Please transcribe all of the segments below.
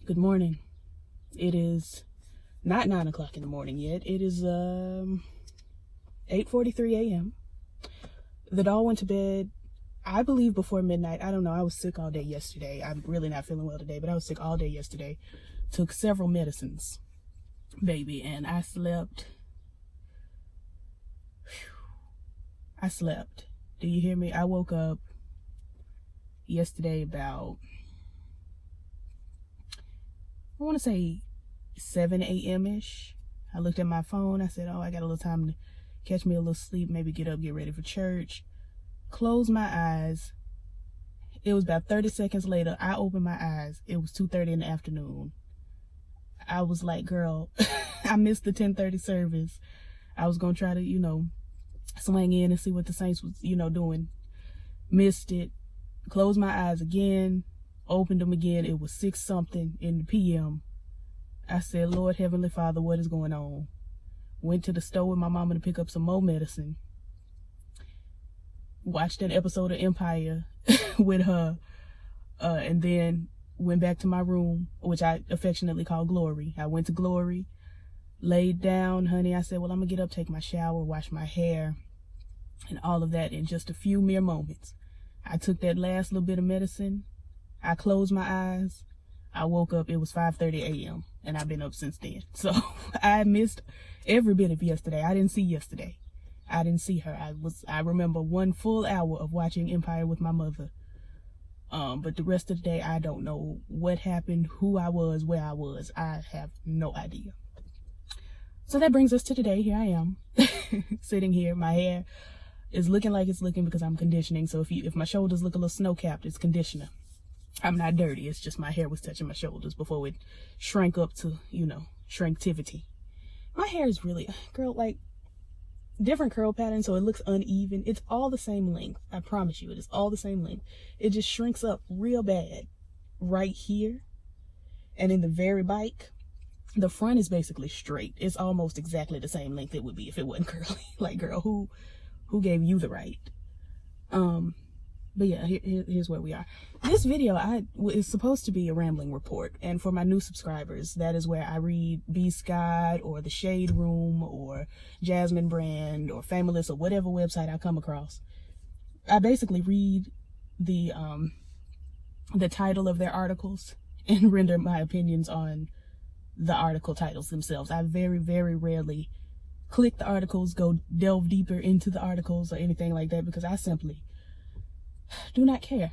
Good morning. It is not 9 o'clock in the morning yet. It is 8:43 a.m. The doll went to bed, I believe, before midnight. I don't know. I was sick all day yesterday. I'm really not feeling well today, but I was sick all day yesterday. Took several medicines, baby, and I slept. I slept. Do you hear me? I woke up yesterday about, I want to say 7 a.m.-ish. I looked at my phone. I said, oh, I got a little time to catch me a little sleep, maybe get up, get ready for church. Closed my eyes. It was about 30 seconds later, I opened my eyes. It was 2:30 in the afternoon. I was like, girl, I missed the 10:30 service. I was going to try to, swing in and see what the saints was, doing. Missed it. Closed my eyes again. Opened them again. It was 6 something in the PM. I said, Lord Heavenly Father, what is going on? Went to the store with my mama to pick up some more medicine. Watched an episode of Empire with her. And then went back to my room, which I affectionately call Glory. I went to Glory, laid down, honey. I said, well, I'm going to get up, take my shower, wash my hair, and all of that in just a few mere moments. I took that last little bit of medicine. I closed my eyes. I woke up. It was 5:30 a.m. and I've been up since then. So I missed every bit of yesterday. I didn't see yesterday. I didn't see her. I remember 1 full hour of watching Empire with my mother. But the rest of the day, I don't know what happened, who I was, where I was. I have no idea. So that brings us to today. Here I am, sitting here. My hair is looking like it's looking because I'm conditioning. So if my shoulders look a little snow-capped, it's conditioner. I'm not dirty. It's just my hair was touching my shoulders before it shrank up to, shrinktivity. My hair is really, girl, like, different curl patterns, so it looks uneven. It's all the same length. I promise you, it is all the same length. It just shrinks up real bad right here. And in the very bike, the front is basically straight. It's almost exactly the same length it would be if it wasn't curly. Like, girl, who gave you the right? But yeah, here's where we are. This video is supposed to be a rambling report. And for my new subscribers, that is where I read B. Scott or The Shade Room or Jasmine Brand or Famous or whatever website I come across. I basically read the title of their articles and render my opinions on the article titles themselves. I very, very rarely click the articles, go delve deeper into the articles or anything like that, because I simply do not care.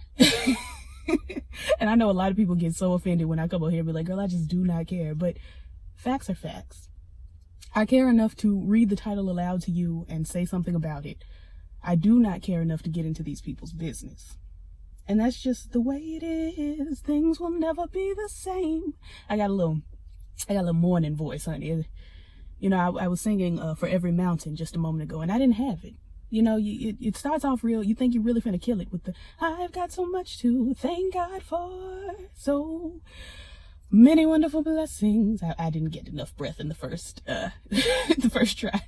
And I know a lot of people get so offended when I come over here and be like, girl, I just do not care. But facts are facts. I care enough to read the title aloud to you and say something about it. I do not care enough to get into these people's business. And that's just the way it is. Things will never be the same. I got a little morning voice, honey. I was singing For Every Mountain just a moment ago, and I didn't have it. It starts off real. You think you're really finna kill it with the, I've got so much to thank God for, so many wonderful blessings. I didn't get enough breath in the first try.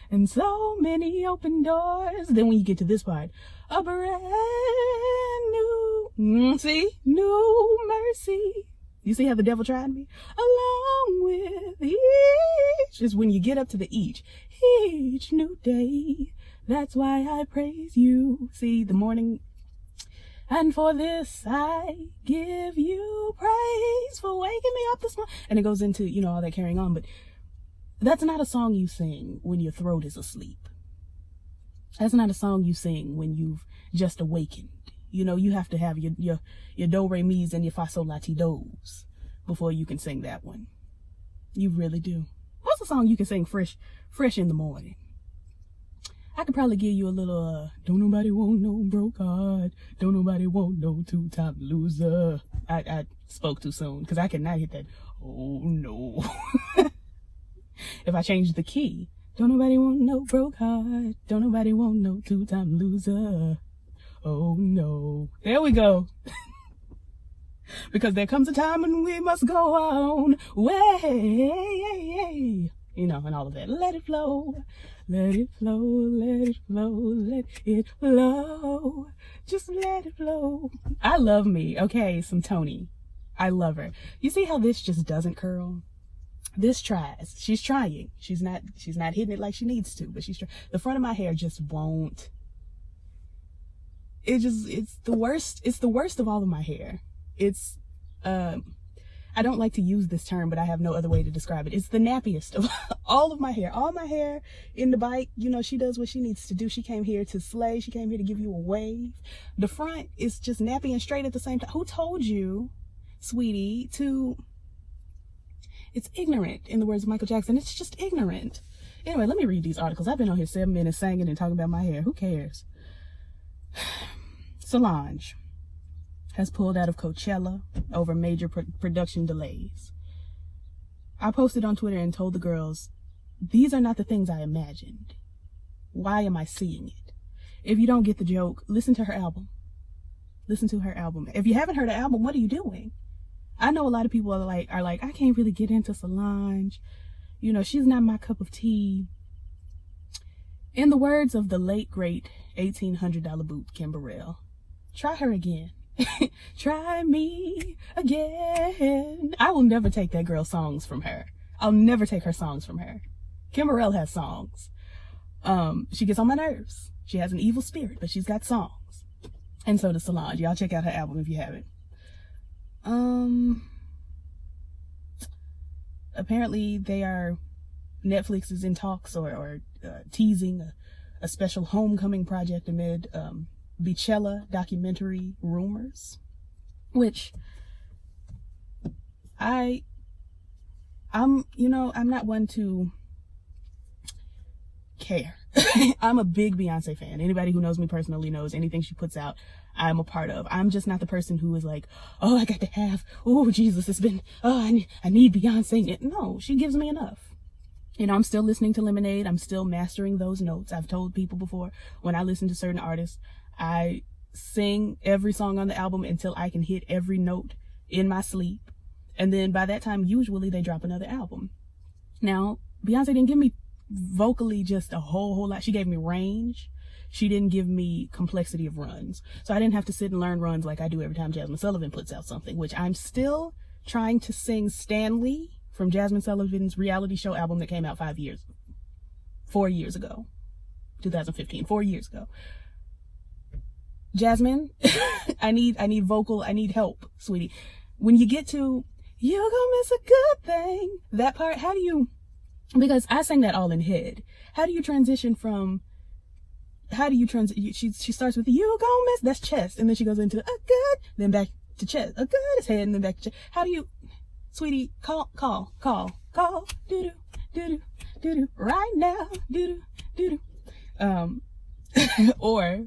And so many open doors. Then when you get to this part, a brand new, new mercy. You see how the devil tried me? Along with each, is when you get up to the each new day. That's why I praise you. See, the morning. And for this I give you praise for waking me up this morning. And it goes into, all that carrying on. But that's not a song you sing when your throat is asleep. That's not a song you sing when you've just awakened. You have to have your do, re, mi's and your fa, sol, la, ti, do's before you can sing that one. You really do. What's a song you can sing fresh in the morning? I could probably give you a little, don't nobody want no broke heart. Don't nobody want no two-time loser. I spoke too soon because I cannot hit that. Oh no. If I change the key, don't nobody want no broke heart. Don't nobody want no two-time loser. Oh no. There we go. Because there comes a time when we must go on. Way. And all of that. Let it flow. Let it flow, let it flow, let it flow. Just let it flow. I love me. Okay, some Tony. I love her. You see how this just doesn't curl? This tries. She's trying. She's not hitting it like she needs to, but she's trying. The front of my hair just won't. It's the worst. It's the worst of all of my hair. It's, I don't like to use this term, but I have no other way to describe it. It's the nappiest of all of my hair. All my hair in the bike, you know, she does what she needs to do. She came here to slay. She came here to give you a wave. The front is just nappy and straight at the same time. Who told you, sweetie, it's ignorant, in the words of Michael Jackson. It's just ignorant. Anyway, let me read these articles. I've been on here 7 minutes singing and talking about my hair. Who cares? Solange has pulled out of Coachella over major production delays. I posted on Twitter and told the girls, these are not the things I imagined. Why am I seeing it? If you don't get the joke, listen to her album. Listen to her album. If you haven't heard the album, what are you doing? I know a lot of people are like, I can't really get into Solange. You know, she's not my cup of tea. In the words of the late, great $1,800 boot, Kim Burrell, try her again. Try me again. I will never take that girl's songs from her. I'll never take her songs from her. Kim Burrell has songs. She gets on my nerves. She has an evil spirit, but she's got songs. And so does Solange. Y'all check out her album if you haven't. Apparently Netflix is in talks or teasing a special homecoming project amid Beachella documentary rumors, which I'm not one to care. I'm a big Beyonce fan. Anybody who knows me personally knows anything she puts out, I'm a part of. I'm just not the person who is like, oh, I got to have, oh, Jesus, I need Beyonce. No, she gives me enough. You know, I'm still listening to Lemonade. I'm still mastering those notes. I've told people before, when I listen to certain artists, I sing every song on the album until I can hit every note in my sleep. And then by that time, usually they drop another album. Now, Beyonce didn't give me vocally just a whole lot. She gave me range. She didn't give me complexity of runs. So I didn't have to sit and learn runs like I do every time Jazmine Sullivan puts out something, which I'm still trying to sing Stanley from Jazmine Sullivan's reality show album that came out 4 years ago, 2015, 4 years ago. Jazmine, I need help, sweetie. When you get to, you're gonna miss a good thing, that part, because I sang that all in head. How do you transition? She starts with, you gonna miss, that's chest. And then she goes into a good, then back to chest. A good is head, and then back to chest. How do you, sweetie, call, doo-doo, doo-doo, doo-doo, right now, doo-doo, doo-doo. Or,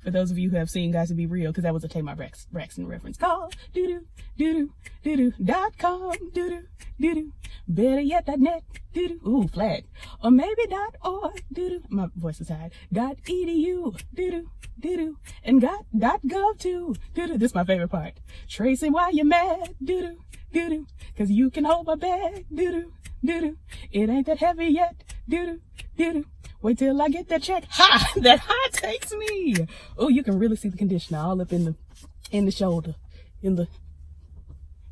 for those of you who have seen Guys to Be Real, because that was a Tamar Braxton reference, call doo-doo, doo-doo, doo-doo, .com, doo-doo, doo-doo, better yet, .net, doo-doo, ooh, flag, or maybe .org, doo-doo, my voice is high, .edu, doo-doo, doo-doo, and .gov too, doo-doo, this is my favorite part, tracing why you're mad, doo-doo, doo-doo, because you can hold my bag, doo-doo, doo-doo, it ain't that heavy yet, doo-doo, doo-doo, wait till I get that check. Ha! That high takes me. Oh, you can really see the conditioner all up in the shoulder, in the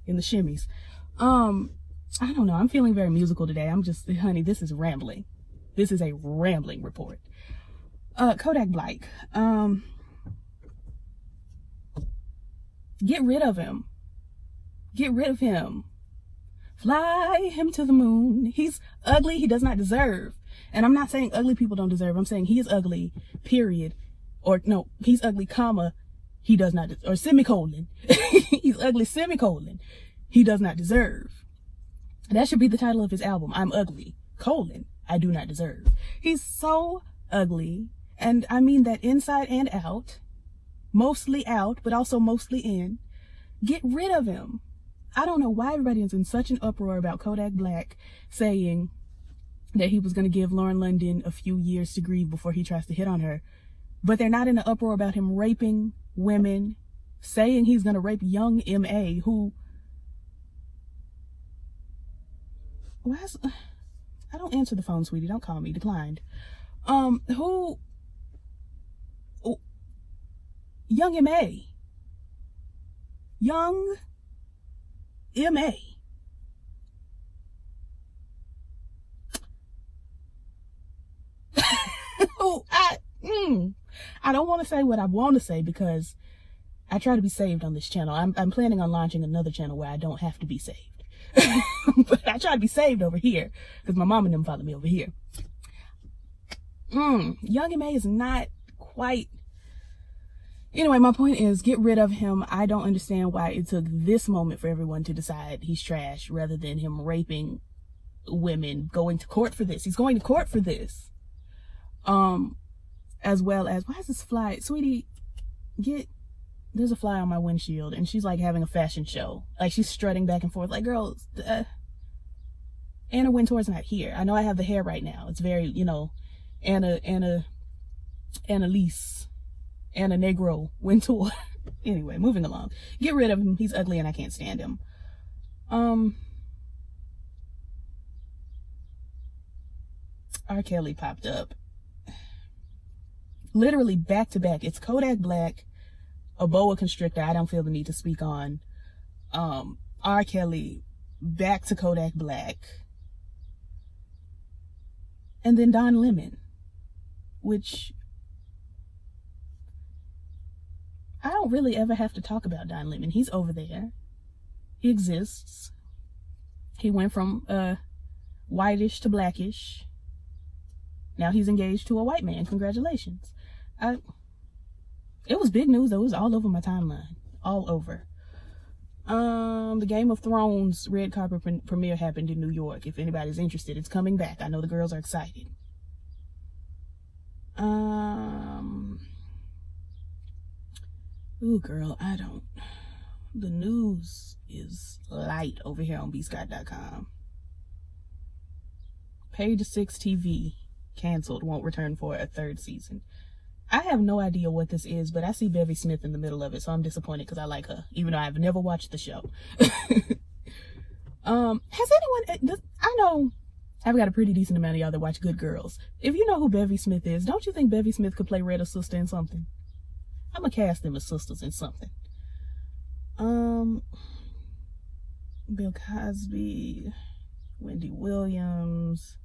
shimmies. I don't know. I'm feeling very musical today. Honey, this is rambling. This is a rambling report. Kodak Black. Get rid of him. Get rid of him. Fly him to the moon. He's ugly. He does not deserve. And I'm not saying ugly people don't deserve. I'm saying he is ugly, period. Or no, he's ugly, comma, he does not, or semicolon. He's ugly, semicolon. He does not deserve. That should be the title of his album. I'm ugly, colon, I do not deserve. He's so ugly. And I mean that inside and out. Mostly out, but also mostly in. Get rid of him. I don't know why everybody is in such an uproar about Kodak Black saying that he was going to give Lauren London a few years to grieve before he tries to hit on her. But they're not in an uproar about him raping women, saying he's going to rape young M.A., who... I don't answer the phone, sweetie. Don't call me. Declined. Young M.A. Young MA. Oh, I don't want to say what I want to say because I try to be saved on this channel. I'm planning on launching another channel where I don't have to be saved. But I try to be saved over here because my mom and them follow me over here. Young M.A. is not quite... Anyway, my point is, get rid of him. I don't understand why it took this moment for everyone to decide he's trash rather than him raping women, going to court for this. He's going to court for this. As well as, why is this fly? Sweetie, there's a fly on my windshield, and she's like having a fashion show. Like, she's strutting back and forth. Like, girl, Anna Wintour's not here. I know I have the hair right now. It's very, Annalise, Anna Negro Wintour. Anyway, moving along. Get rid of him. He's ugly and I can't stand him. R. Kelly popped up. Literally back to back. It's Kodak Black, a boa constrictor I don't feel the need to speak on. R. Kelly, back to Kodak Black. And then Don Lemon, which I don't really ever have to talk about Don Lemon. He's over there. He exists. He went from whitish to blackish. Now he's engaged to a white man. Congratulations. It was big news though. It was all over my timeline. All over. The Game of Thrones red carpet premiere happened in New York. If anybody's interested, it's coming back. I know the girls are excited. Ooh, girl, the news is light over here on bscott.com. Page 6 TV canceled, won't return for a third season. I have no idea what this is, but I see Bevy Smith in the middle of it, so I'm disappointed because I like her, even though I've never watched the show. Has anyone, I know I've got a pretty decent amount of y'all that watch Good Girls. If you know who Bevy Smith is, don't you think Bevy Smith could play Retta's sister in something? I'm gonna cast them as sisters in something. Bill Cosby, Wendy Williams.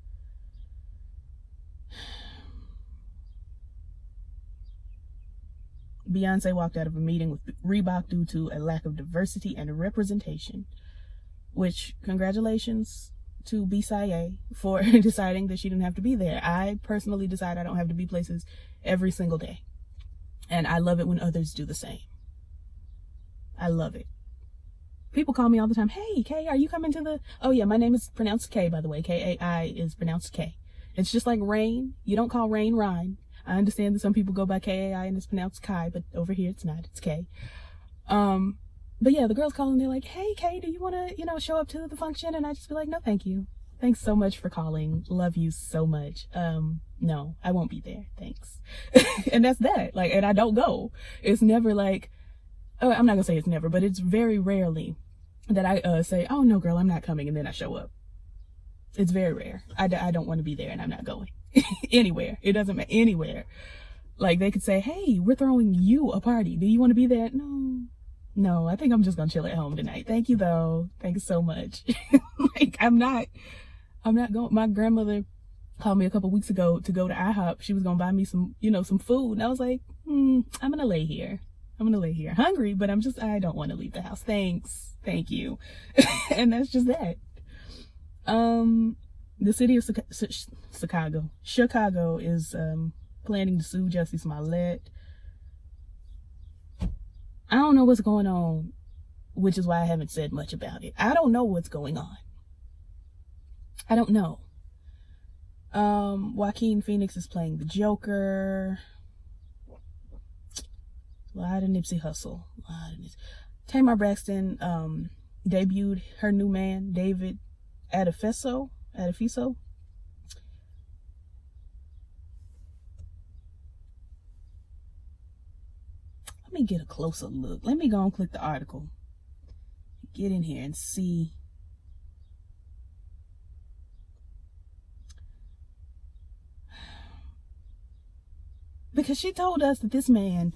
Beyonce walked out of a meeting with Reebok due to a lack of diversity and representation, which, congratulations to BSIA for deciding that she didn't have to be there. I personally decide I don't have to be places every single day. And I love it when others do the same. I love it. People call me all the time, hey, Kay, are you coming to the... Oh yeah, my name is pronounced K, by the way. K-A-I is pronounced K. It's just like rain. You don't call rain Rhine. I understand that some people go by K-A-I and it's pronounced Kai, but over here it's not. It's K. But yeah, the girls call and they're like, hey, Kay, do you want to, show up to the function? And I just be like, no, thank you. Thanks so much for calling. Love you so much. No, I won't be there. Thanks. And that's that. Like, and I don't go. It's never like, I'm not gonna say it's never, but it's very rarely that I say, oh no, girl, I'm not coming. And then I show up. It's very rare. I don't want to be there and I'm not going anywhere. It doesn't matter anywhere. Like they could say, hey, we're throwing you a party. Do you want to be there? No, I think I'm just gonna chill at home tonight. Thank you though. Thanks so much. Like I'm not going. My grandmother called me a couple weeks ago to go to IHOP. She was gonna buy me some, some food. And I was like, I'm gonna lay here. Hungry, but I don't want to leave the house. Thanks. Thank you. And that's just that. The city of Chicago is planning to sue Jussie Smollett. I don't know what's going on, which is why I haven't said much about it. I don't know what's going on. I don't know. Joaquin Phoenix is playing the Joker. A lot of Nipsey Hussle. Tamar Braxton debuted her new man, David Adefeso. Let me get a closer look. Let me go and click the article. Get in here and see. Because she told us that this man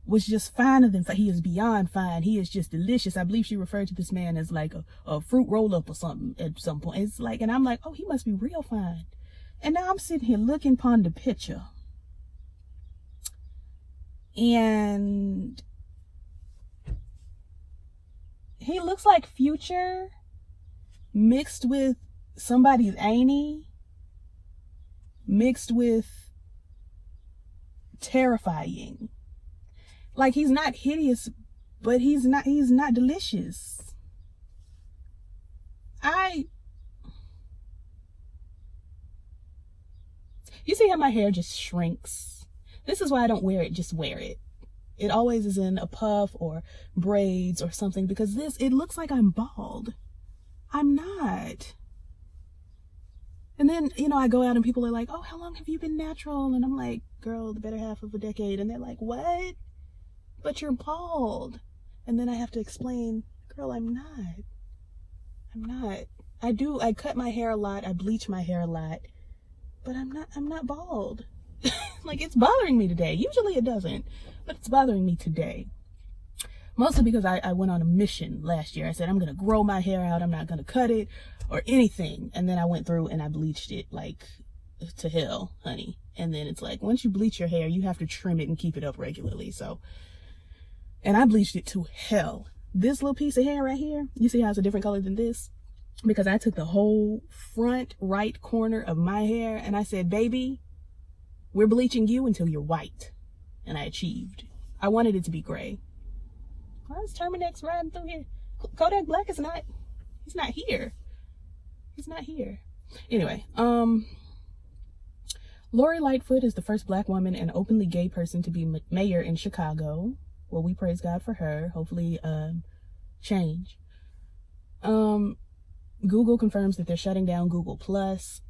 was just finer than fine. He is beyond fine. He is just delicious. I believe she referred to this man as like a fruit roll up or something at some point. It's like, and I'm like, oh, he must be real fine. And now I'm sitting here looking upon the picture, and he looks like Future mixed with somebody's auntie, mixed with terrifying. Like, he's not hideous, but he's not delicious. You see how my hair just shrinks? This is why I don't wear it, just wear it. It always is in a puff or braids or something, because it looks like I'm bald. I'm not. And then, you know, I go out and people are like, oh, how long have you been natural? And I'm like, girl, the better half of a decade. And they're like, what? But you're bald. And then I have to explain, girl, I'm not. I cut my hair a lot. I bleach my hair a lot, but I'm not bald. Like, it's bothering me today. Usually it doesn't, but it's bothering me today. Mostly because I went on a mission last year. I said, I'm going to grow my hair out. I'm not going to cut it or anything. And then I went through and I bleached it like to hell, honey. And then it's like, once you bleach your hair, you have to trim it and keep it up regularly. So, and I bleached it to hell. This little piece of hair right here, you see how it's a different color than this? Because I took the whole front right corner of my hair and I said, baby, we're bleaching you until you're white. And I achieved. I wanted it to be gray. Why is Terminex riding through here? Kodak Black is not, he's not here. He's not here. Anyway, Lori Lightfoot is the first Black woman and openly gay person to be mayor in Chicago. Well, we praise God for her. Hopefully, change. Google confirms that they're shutting down Google Plus.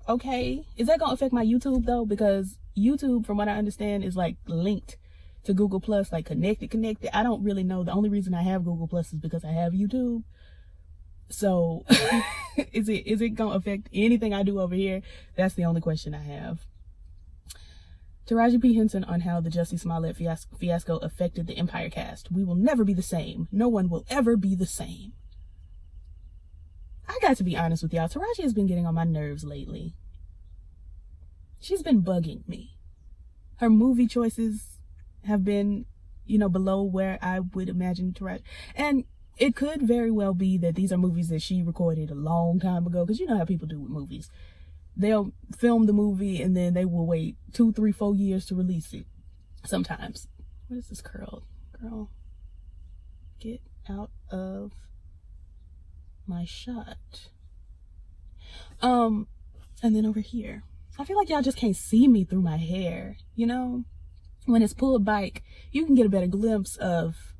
Okay, is that gonna affect my YouTube though? Because YouTube, from what I understand, is like linked to Google Plus, like connected. I don't really know. The only reason I have Google Plus is because I have YouTube. So is it gonna affect anything I do over here? That's the only question I have. Taraji P. Henson on how the Jussie Smollett fiasco affected the Empire cast. We will never be the same. No one will ever be the same. I got to be honest with y'all. Taraji has been getting on my nerves lately. She's been bugging me. Her movie choices have been, you know, below where I would imagine Taraji. And it could very well be that these are movies that she recorded a long time ago. Because you know how people do with movies. They'll film the movie and then they will wait 2, 3, 4 years to release it. Sometimes. What is this curl? Girl, get out of my shot. And then over here, I feel like y'all just can't see me through my hair. You know, when it's pulled back, you can get a better glimpse of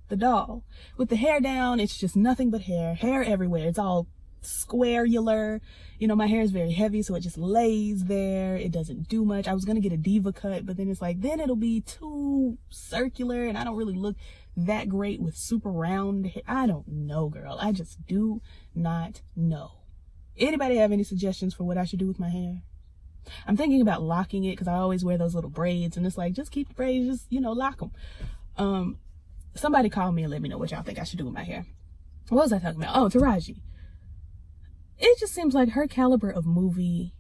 the doll. With the hair down, it's just nothing but hair everywhere. It's all squarular. You know, my hair is very heavy, so it just lays there. It doesn't do much. I was gonna get a diva cut, but then it's like, then it'll be too circular, and I don't really look that great with super round hair. I don't know, girl. I just do not know. Anybody have any suggestions for what I should do with my hair? I'm thinking about locking it, because I always wear those little braids, and it's like, just keep the braids, just, you know, lock them. Somebody call me and let me know what y'all think I should do with my hair. What was I talking about? Oh, Taraji. It just seems like her caliber of movie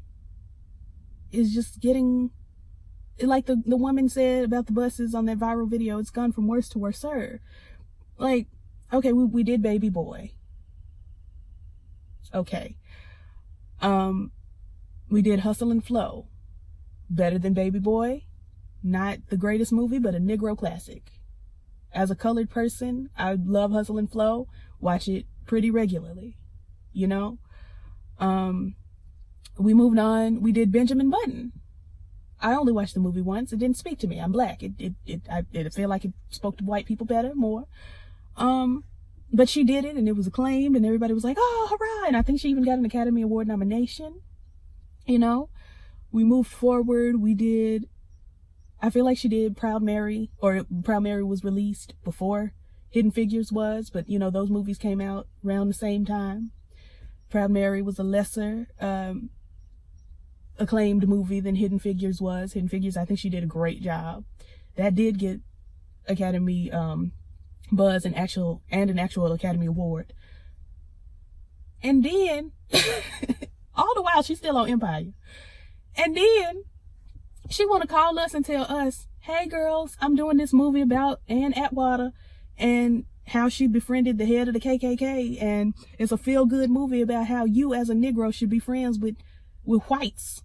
is just getting, like the woman said about the buses on that viral video, it's gone from worse to worser. Like, okay, we did Baby Boy. Okay. We did Hustle and Flow. Better than Baby Boy. Not the greatest movie, but a Negro classic. As a colored person, I love Hustle and Flow. Watch it pretty regularly. You know? We moved on. We did Benjamin Button. I only watched the movie once. It didn't speak to me. I'm Black. It felt like it spoke to white people better, more. But she did it, and it was acclaimed, and everybody was like, oh, hurrah. And I think she even got an Academy Award nomination. You know, we moved forward. I feel like she did Proud Mary, or Proud Mary was released before Hidden Figures was, but you know, those movies came out around the same time. Proud Mary was a lesser acclaimed movie than Hidden Figures was. Hidden Figures, I think she did a great job. That did get Academy buzz and an actual Academy Award. And then all the while she's still on Empire. And then she want to call us and tell us, hey girls, I'm doing this movie about Ann Atwater and how she befriended the head of the KKK, and it's a feel-good movie about how you as a Negro should be friends with whites,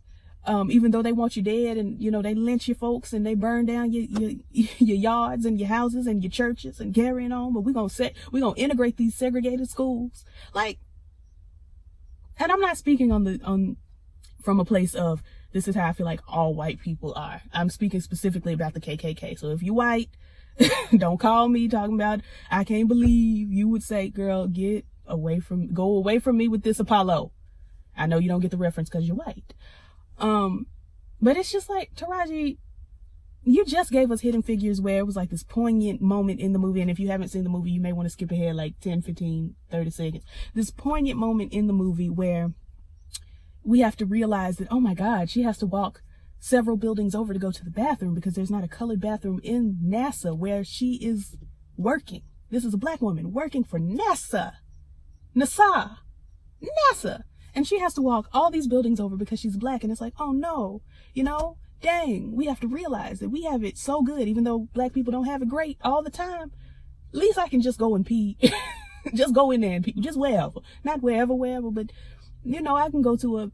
even though they want you dead, and you know they lynch your folks and they burn down your yards and your houses and your churches and carrying on. But we're gonna integrate these segregated schools, like. And I'm not speaking from a place of this is how I feel like all white people are. I'm speaking specifically about the KKK. So if you white, don't call me talking about, I can't believe you would say, girl, go away from me with this Apollo. I know you don't get the reference because you're white. But it's just like, Taraji, you just gave us Hidden Figures where it was like this poignant moment in the movie. And if you haven't seen the movie, you may want to skip ahead like 10, 15, 30 seconds. This poignant moment in the movie where we have to realize that, oh my God, she has to walk several buildings over to go to the bathroom because there's not a colored bathroom in NASA where she is working. This is a black woman working for NASA. And she has to walk all these buildings over because she's black. And it's like, oh no, dang, we have to realize that we have it so good, even though black people don't have it great all the time. At least I can just go and pee. Just go in there and pee, just wherever. Not wherever, but I can go to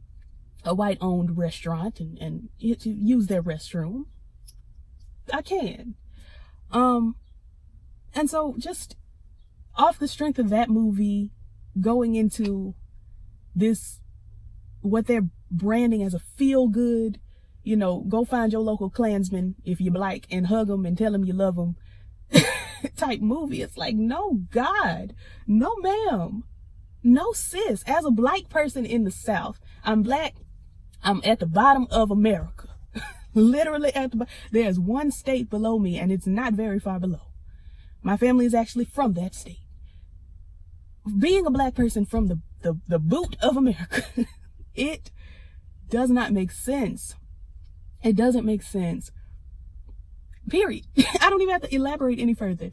a white-owned restaurant and use their restroom. I can. And so just off the strength of that movie, going into this, what they're branding as a feel-good, go find your local Klansman if you like and hug them and tell them you love them type movie. It's like, no, God, no, ma'am. No, sis. As a black person in the South, I'm black. I'm at the bottom of America. Literally at the bottom. There's one state below me, and it's not very far below. My family is actually from that state. Being a black person from the boot of America, it does not make sense. It doesn't make sense. Period. I don't even have to elaborate any further.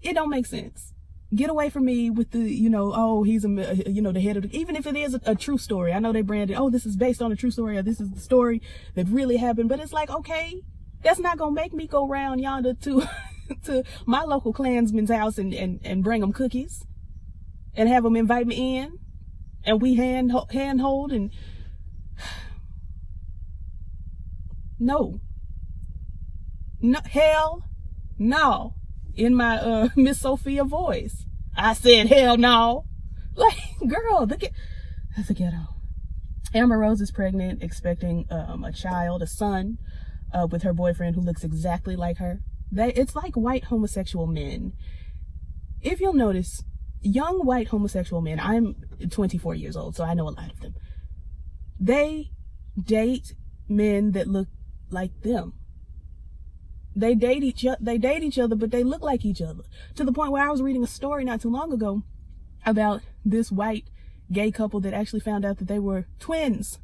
It don't make sense. Get away from me with the, oh, he's the head of the, even if it is a true story. I know they branded, oh, this is based on a true story, or this is the story that really happened. But it's like, okay, that's not going to make me go around yonder to my local Klansman's house and bring them cookies and have them invite me in and we hand hold and no, hell no. In my Miss Sophia voice, I said, hell no. Like, girl, that's a ghetto. Amber Rose is pregnant, expecting a son, with her boyfriend who looks exactly like her. It's like white homosexual men. If you'll notice, young white homosexual men, I'm 24 years old, so I know a lot of them. They date men that look like them. They date each other, but they look like each other. To the point where I was reading a story not too long ago about this white gay couple that actually found out that they were twins.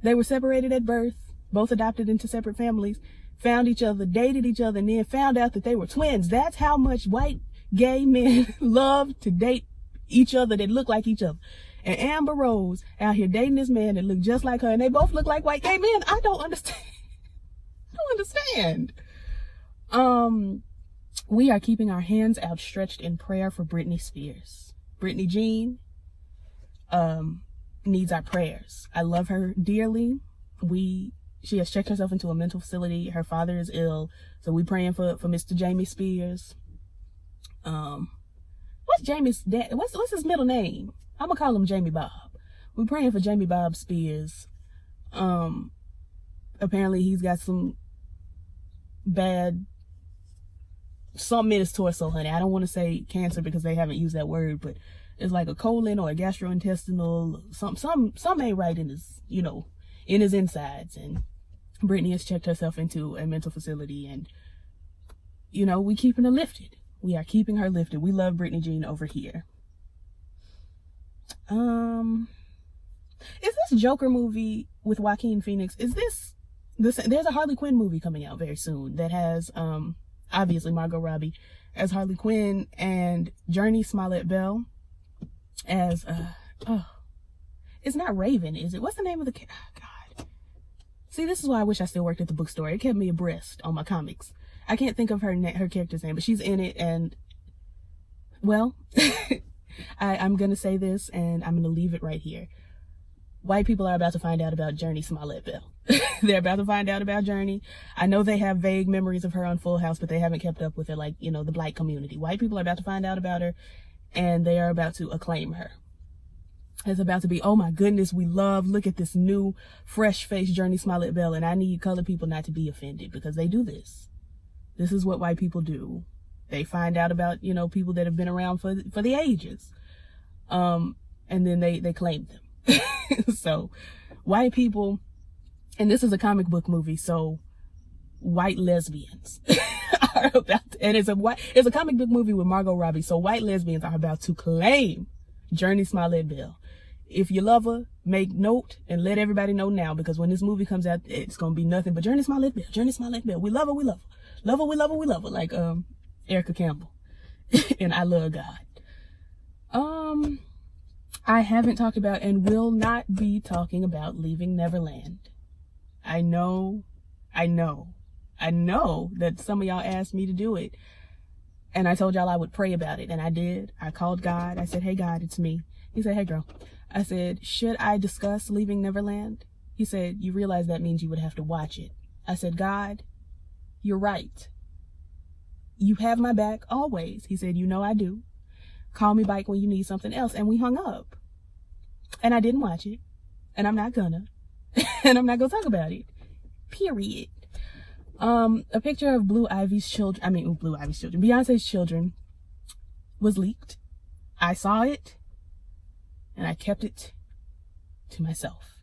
They were separated at birth, both adopted into separate families, found each other, dated each other, and then found out that they were twins. That's how much white gay men love to date each other that look like each other. And Amber Rose out here dating this man that looked just like her, and they both look like white gay men. I don't understand. We are keeping our hands outstretched in prayer for Britney Spears. Britney Jean needs our prayers. I love her dearly. She has checked herself into a mental facility. Her father is ill, so we praying for Mr. Jamie Spears. What's Jamie's dad? What's his middle name? I'm gonna call him Jamie Bob. We're praying for Jamie Bob Spears. Apparently he's got some bad something in his torso, honey. I don't want to say cancer because they haven't used that word, but it's like a colon or a gastrointestinal some ain't right in his in his insides. And Britney has checked herself into a mental facility, and we keeping her lifted. We are keeping her lifted. We love Britney Jean over here. Is this Joker movie with Joaquin Phoenix, is this there's a Harley Quinn movie coming out very soon that has obviously Margot Robbie as Harley Quinn and Jurnee Smollett-Bell as it's not Raven, is it? What's the name of the God. See, this is why I wish I still worked at the bookstore. It kept me abreast on my comics. I can't think of her character's name, but she's in it, and well, I'm gonna say this and I'm gonna leave it right here. White people are about to find out about Jurnee Smollett-Bell. They're about to find out about Jurnee. I know they have vague memories of her on Full House, but they haven't kept up with her like, you know, the Black community. White people are about to find out about her, and they are about to acclaim her. It's about to be, oh my goodness, look at this new, fresh-faced Jurnee Smollett-Bell, and I need colored people not to be offended because they do this. This is what white people do. They find out about, you know, people that have been around for the ages. And then they claim them. So white people, and this is a comic book movie, so white lesbians are about to, and it's a comic book movie with Margot Robbie, so white lesbians are about to claim Jurnee Smollett-Bell. If you love her, make note and let everybody know now, because when this movie comes out, it's gonna be nothing but Jurnee Smollett-Bell, Jurnee Smollett-Bell. We love her, we love her. Love her, we love her, we love her. Like Erica Campbell and I Love God. I haven't talked about and will not be talking about Leaving Neverland. I know that some of y'all asked me to do it, and I told y'all I would pray about it, and I did. I called God. I said, hey God, it's me. He said, hey girl. I said, should I discuss Leaving Neverland? He said, you realize that means you would have to watch it. I said, God, you're right. You have my back always. He said, you know I do. Call me back when you need something else. And we hung up. And I didn't watch it. And I'm not gonna. And I'm not gonna talk about it. Period. A picture of Beyonce's children was leaked. I saw it. And I kept it to myself.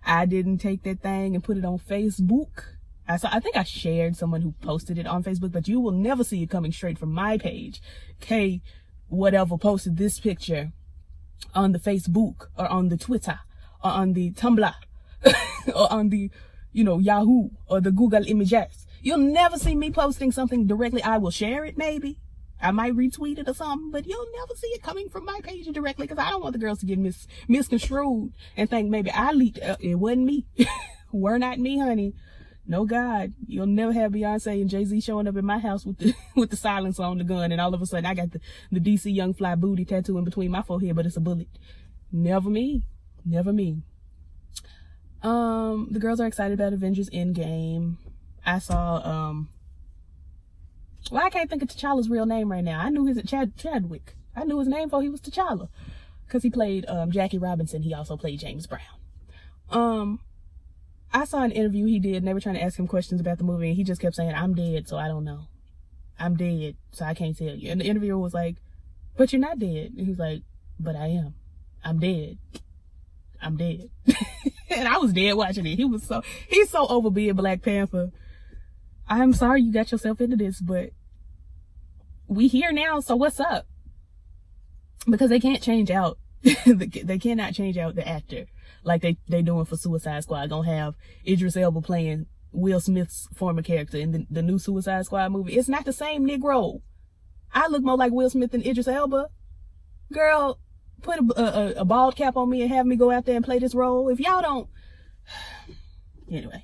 I didn't take that thing and put it on Facebook. I think I shared someone who posted it on Facebook, but you will never see it coming straight from my page. K whatever posted this picture on the Facebook or on the Twitter or on the Tumblr or on the, you know, Yahoo or the Google Images. You'll never see me posting something directly. I will share it maybe. I might retweet it or something, but you'll never see it coming from my page directly, because I don't want the girls to get misconstrued and think maybe I leaked it. It wasn't me. Were not me, honey. No, God, you'll never have Beyonce and Jay-Z showing up in my house with the silencer on the gun, and all of a sudden I got the DC Young Fly booty tattoo in between my forehead, but it's a bullet. Never me. Never me. The girls are excited about Avengers Endgame. I saw, well, I can't think of T'Challa's real name right now. I knew his Chadwick. I knew his name before he was T'Challa, because he played Jackie Robinson. He also played James Brown. I saw an interview he did, and they were trying to ask him questions about the movie, and he just kept saying, I'm dead, so I don't know. I'm dead, so I can't tell you. And the interviewer was like, but you're not dead. And he was like, but I am. I'm dead. I'm dead. And I was dead watching it. He's so over being Black Panther. I'm sorry you got yourself into this, but we here now, so what's up? Because they can't change out. They cannot change out the actor like they doing for Suicide Squad. Gonna have Idris Elba playing Will Smith's former character in the new Suicide Squad movie. It's not the same Negro. I look more like Will Smith than Idris Elba. Girl, put a bald cap on me and have me go out there and play this role. If y'all don't... Anyway.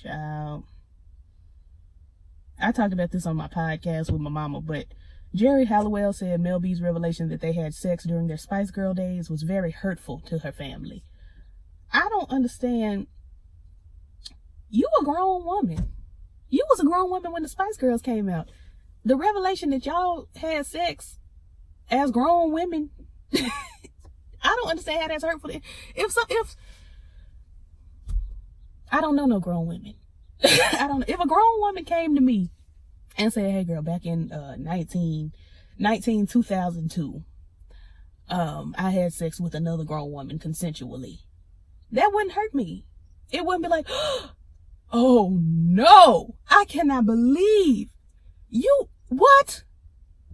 Child. I talked about this on my podcast with my mama, but Jerry Halliwell said Mel B's revelation that they had sex during their Spice Girl days was very hurtful to her family. I don't understand. You a grown woman. You was a grown woman when the Spice Girls came out. The revelation that y'all had sex as grown women, I don't understand how that's hurtful. If I don't know no grown women. If a grown woman came to me and said, hey girl, back in 2002, I had sex with another grown woman consensually, that wouldn't hurt me. It wouldn't be like, oh no, I cannot believe you, what?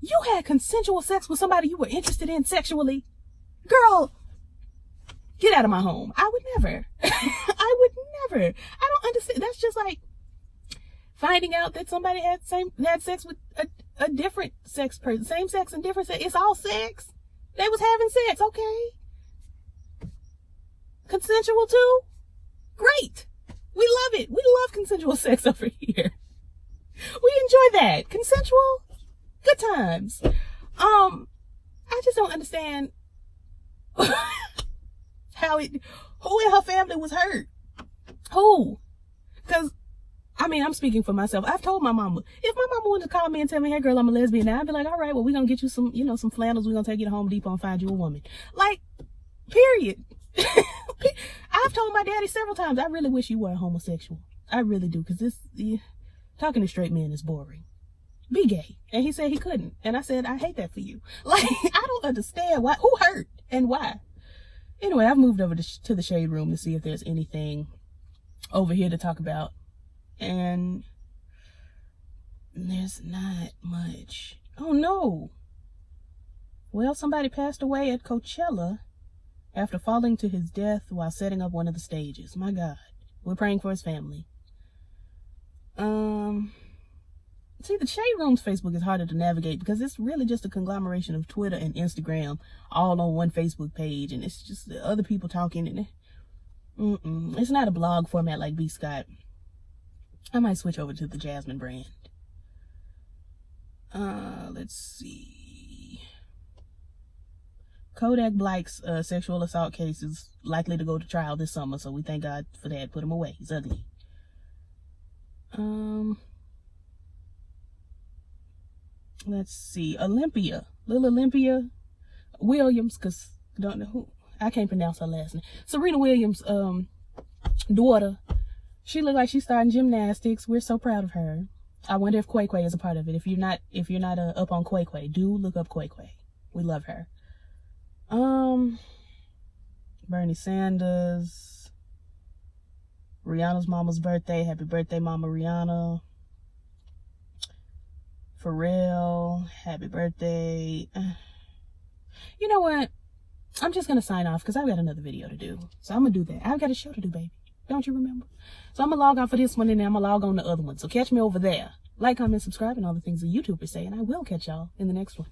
You had consensual sex with somebody you were interested in sexually? Girl, get out of my home. I would never. I would never. I don't understand. That's just like finding out that somebody had sex with a different sex person. Same sex and different sex. It's all sex. They was having sex, okay? Consensual too? Great. We love it. We love consensual sex over here. We enjoy that. Consensual, good times. I just don't understand who in her family was hurt. Who? Because, I mean, I'm speaking for myself. I've told my mama, if my mama wanted to call me and tell me, hey girl, I'm a lesbian now, I'd be like, all right, well, we're going to get you some, some flannels. We're going to take you to Home Depot and find you a woman. Like, period. I've told my daddy several times, I really wish you were a homosexual. I really do. Because talking to straight men is boring. Be gay. And he said he couldn't. And I said, I hate that for you. Like, I don't understand why, who hurt and why. Anyway, I've moved over to the shade room to see if there's anything over here to talk about. And there's not much. Oh no. Well, somebody passed away at Coachella after falling to his death while setting up one of the stages. My God. We're praying for his family. See, the Shade Room's Facebook is harder to navigate because it's really just a conglomeration of Twitter and Instagram all on one Facebook page, and it's just other people talking, and it's not a blog format like B. Scott. I might switch over to the Jasmine brand. Let's see. Kodak Black's sexual assault case is likely to go to trial this summer, so we thank God for that. Put him away. He's ugly. Let's see. Little Olympia Williams, because I don't know who. I can't pronounce her last name. Serena Williams' daughter. She looked like she's starting gymnastics. We're so proud of her. I wonder if Quay Quay is a part of it. If you're not up on Quay Quay, do look up Quay Quay. We love her. Bernie Sanders. Rihanna's mama's birthday. Happy birthday, Mama Rihanna. Pharrell, happy birthday. You know what? I'm just going to sign off because I've got another video to do. So I'm going to do that. I've got a show to do, baby. Don't you remember? So I'm going to log off for this one and then I'm going to log on to the other one. So catch me over there. Like, comment, subscribe, and all the things the YouTubers say. And I will catch y'all in the next one.